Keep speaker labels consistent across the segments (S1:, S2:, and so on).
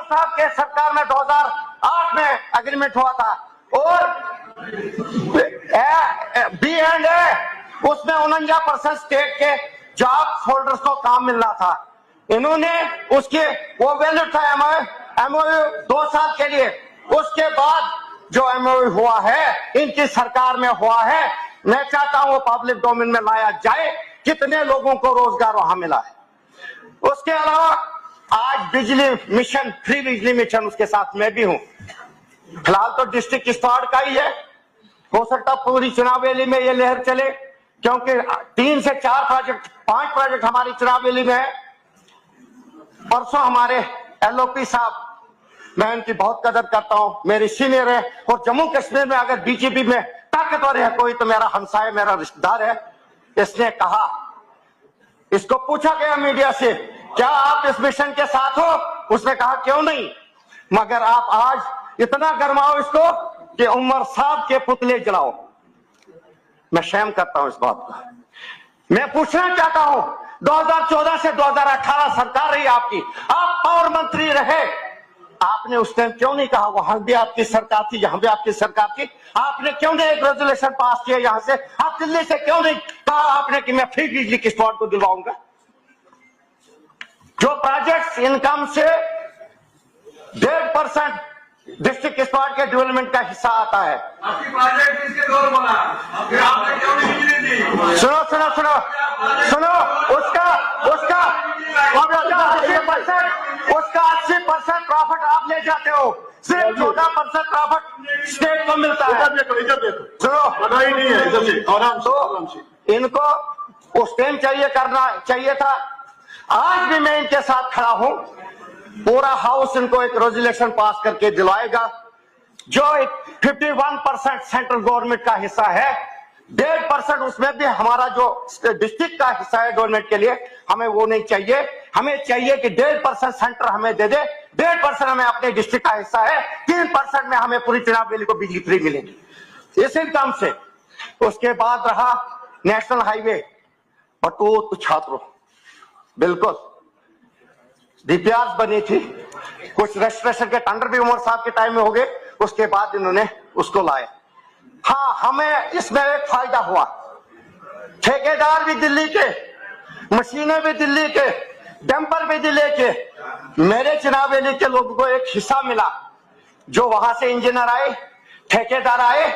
S1: साहब के सरकार में 2008 में एग्रीमेंट हुआ था और B&A उसमें 49% स्टेट के जॉब होल्डर्स को काम मिलना था। इन्होंने उसके वो वैल्यू था MOU 2 साल के लिए। उसके बाद जो MOU हुआ है इनकी सरकार में हुआ है, मैं चाहता हूं वो पब्लिक डोमेन में लाया जाए, कितने लोगों को रोजगार वहां मिला है। उसके अलावा आज बिजली मिशन, फ्री बिजली मिशन, उसके साथ मैं भी हूं। फिलहाल तो डिस्ट्रिक्ट किश्तवाड़ का ही है, हो सकता पूरी चुनाव वैली में ये लहर चले, क्योंकि 3 से 4 प्रोजेक्ट 5 प्रोजेक्ट हमारी चुनाव वैली में है। परसों हमारे LOP साहब, मैं इनकी बहुत कदर करता हूं, मेरी सीनियर है, और जम्मू कश्मीर में अगर BJP में ताकतवर है कोई तो मेरा हमसाया, मेरा रिश्तेदार है। इसने कहा, इसको पूछा गया मीडिया से, क्या आप इस मिशन के साथ हो? उसने कहा क्यों नहीं, मगर आप आज इतना गरमाओ इसको कि उमर साहब के पुतले जलाओ। मैं शर्म करता हूं इस बात को। मैं पूछना चाहता हूं, 2014 से 2018 सरकार रही आपकी, आप पावर मंत्री रहे, आपने उस टाइम क्यों नहीं कहा वहां भी आपकी सरकार थी, यहां भी आपकी सरकार थी, आपने क्यों नहीं एक रेजोल्यूशन पास किया यहां से? आप दिल्ली से क्यों नहीं कहा आपने कि मैं फ्री बिजली किश्तवाड़ को दिलवाऊंगा? जो प्रोजेक्ट इनकम से 1.5% डिस्ट्रिक्ट किश्तवाड़ के डेवलपमेंट का हिस्सा आता है।
S2: आपकी प्रोजेक्ट किसके दौर बना? फिर आपने क्यों नहीं बिजली दी?
S1: सुनो सुनो सुनो सुनो, उसका 80% प्रॉफिट आप ले जाते हो, सिर्फ 14% प्रॉफिट स्टेट को मिलता है।
S2: इधर देखो,
S1: सुनो,
S2: बधाई नहीं है, इधर से आराम से।
S1: इनको उस टाइम करना चाहिए था। आज भी मैं इनके साथ खड़ा हूं, पूरा हाउस इनको एक रेजोल्यूशन पास करके दिलाएगा। जो 51% सेंट्रल गवर्नमेंट का हिस्सा है, 1.5% उसमें भी हमारा जो डिस्ट्रिक्ट का हिस्सा है डेवलपमेंट के लिए, हमें वो नहीं चाहिए। हमें चाहिए कि 1.5% सेंटर हमें दे दे, 1.5% हमें अपने डिस्ट्रिक्ट का हिस्सा है, 3% में हमें पूरी चुनाव वैली को बिजली फ्री मिलेगी इस इनकम से। उसके बाद रहा नेशनल हाईवे, बटूत छात्रों, बिल्कुल DPRs बनी थी, कुछ रजिस्ट्रेशन के टेंडर भी उमर साहब के टाइम में हो गए, उसके बाद इन्होंने उसको लाए। हाँ, हमें इसमें एक फायदा हुआ, ठेकेदार भी दिल्ली के, मशीनें भी दिल्ली के, डंपर भी दिल्ली के। मेरे चुनाव वैली के लोगों को एक हिस्सा मिला, जो वहां से इंजीनियर आए, ठेकेदार आए,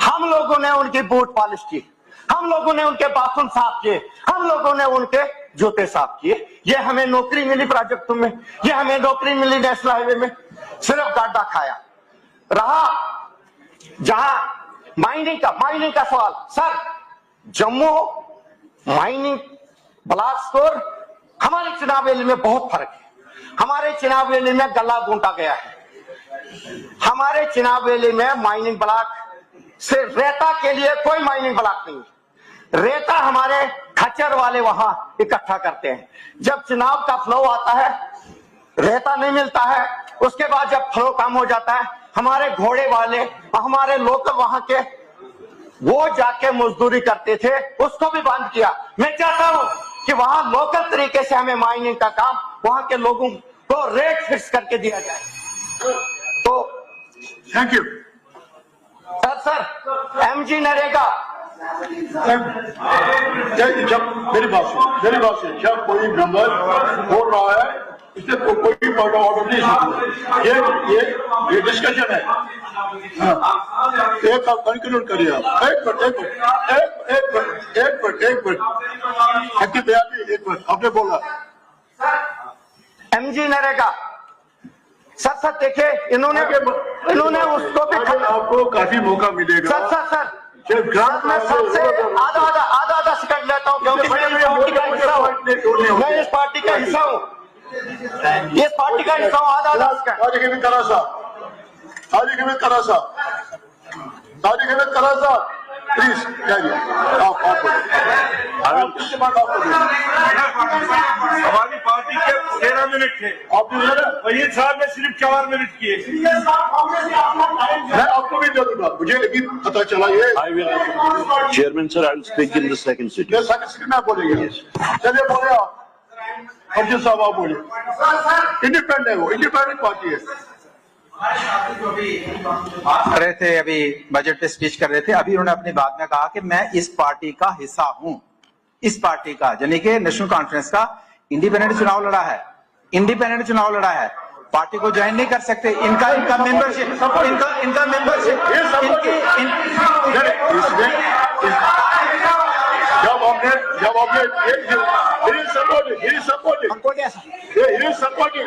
S1: हम लोगों ने उनकी बूट पॉलिश की, हम लोगों ने उनके बाथरूम साफ किए, हम लोगों ने उनके जूते साफ किए। ये हमें नौकरी मिली प्रोजेक्टों में, ये हमें नौकरी मिली नेशनल हाईवे में, सिर्फ गाड्डा खाया। रहा जहां माइनिंग का सवाल, sir Jammu mining block score हमारे चुनाव वैली में बहुत फर्क है। हमारे चुनाव वैली में गला घूंटा गया है। हमारे चुनाव वैली में माइनिंग ब्लॉक से रेता के लिए कोई माइनिंग ब्लॉक नहीं है। रेता हमारे खच्चर वाले वहां इकट्ठा करते हैं। जब चुनाव का फ्लो आता है, रेता नहीं मिलता है, उसके बाद जब फ्लो कम हो जाता है, हमारे घोड़े वाले, हमारे लोकल वहां के, वो जाके मजदूरी करते थे, उसको भी बंद किया। मैं चाहता हूं कि वहां लोकल तरीके से हमें माइनिंग का काम वहां के लोगों को रेट फिक्स करके दिया जाए। तो
S2: thank you
S1: sir MG NREGA,
S2: जब मेरी बात से जब कोई मेंबर बोल रहा है, इससे कोई पॉइंट ऑफ ऑर्डर नहीं सकता। ये डिस्कशन है। एक आप कंक्लूड करिए। आप एक मिनट आपने बोला
S1: MG नरेगा, सर देखिए, इन्होंने उसको भी,
S2: आपको काफी मौका मिलेगा।
S1: सर मैं सबसे आधा सेकंड लेता हूँ, क्योंकि मैं इस पार्टी का हिस्सा हूँ, इस पार्टी का हिस्सा हूँ। आधा सेकंड।
S2: आज के भी करा साहब प्लीज हमारी पार्टी के 13 मिनट थे, वहीद साहब ने सिर्फ 4 मिनट किए। मैं आपको भी दे दूंगा, मुझे लेकिन पता चला ये
S3: Chairman sir, I will speak in the second sitting.
S2: Second city में बोलेंगे। चलिए बोले आप। खर्चे साहब आप बोले इंडिपेंडेंट है, वो इंडिपेंडेंट पार्टी है।
S3: कर रहे थे अभी बजट पे स्पीच कर रहे थे, अभी उन्होंने अपनी बात में कहा कि मैं इस पार्टी का हिस्सा हूं, इस पार्टी का यानी कि नेशनल कॉन्फ्रेंस का इंडिपेंडेंट चुनाव लड़ा है, इंडिपेंडेंट चुनाव लड़ा है, पार्टी को ज्वाइन नहीं कर सकते। इनका मेंबरशिप इनका मेंबरशिप
S2: जब हमने he is supporting
S3: हमको क्या
S2: he is supporting